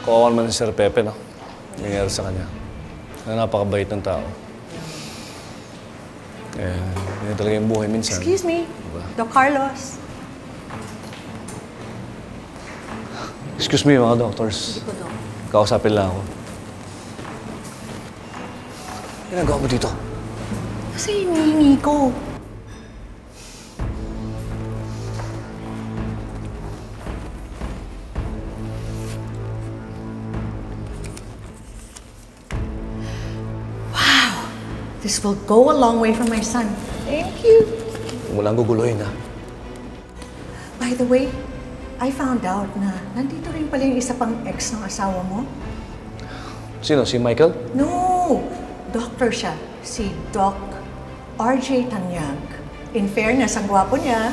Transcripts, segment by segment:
Kawawa naman si Sir Pepe, no? Nangyari sa kanya. Napakabait ng tao. Yun talaga yung buhay minsan. Excuse me, diba? Doc Carlos. Excuse me, mga doctors. Hindi po, Doc. Kausapin lang ako. Ginagawa mo dito? Kasi hinihingi ko. Wow! This will go a long way for my son. Thank you. Walang guguluhin, ha? By the way, I found out na nandito rin pala yung isa pang ex ng asawa mo. Sino? Si Michael? No! Doctor siya. Si Doc RJ Tanyag. In fairness, ang gwapo niya.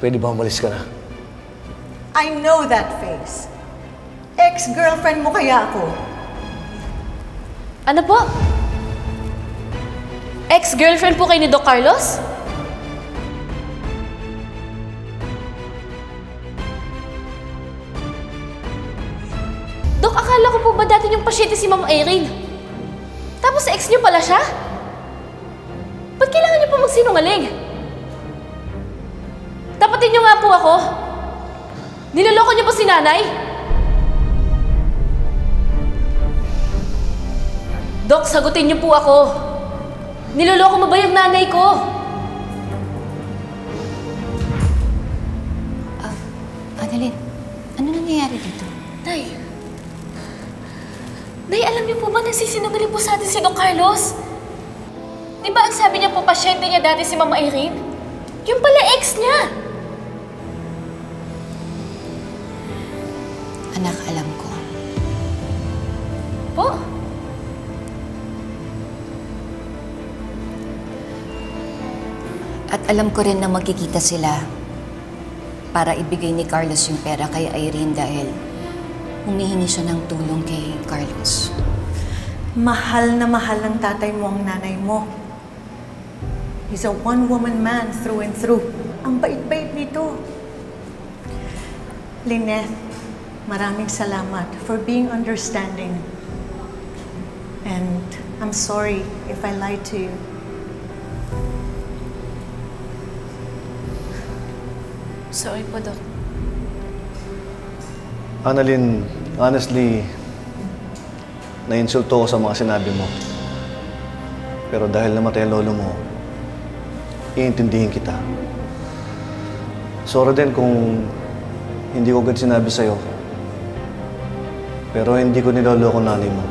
Pwede ba umalis ka na? I know that face. Ex-girlfriend mo kaya ako. Ano po? Ex-girlfriend po kayo ni Doc Carlos? Dok, akala ko po ba dati yung pasyente si Ma'am Irene? Tapos ex niyo pala siya? Ba't kailangan niyo po magsinungaling? Tapatin niyo nga po ako. Niloloko niyo po si nanay? Dok, sagutin niyo po ako. Niloloko mo ba yung nanay ko? Annalyn, ano nangyayari dito? Nay, alam niyo po ba nagsisinungaling po sa atin si Doc Carlos? Di ba ang sabi niya po pasyente niya dati si Mama Irene? Yung pala ex niya! Anak, alam ko. Po? At alam ko rin na magkikita sila para ibigay ni Carlos yung pera kay Irene dahil humihingi siya ng tulong kay Carlos. Mahal na mahal ng tatay mo ang nanay mo. He's a one-woman man through and through. Ang bait-bait nito. Lynette, maraming salamat for being understanding. And I'm sorry if I lied to you. Sorry po, Doc. Annalyn, honestly, na-insulto ko sa mga sinabi mo. Pero dahil namatay ang lolo mo, iintindihin kita. Sorry din kung hindi ko agad sinabi sa'yo. Pero hindi ko niloloko nanay mo.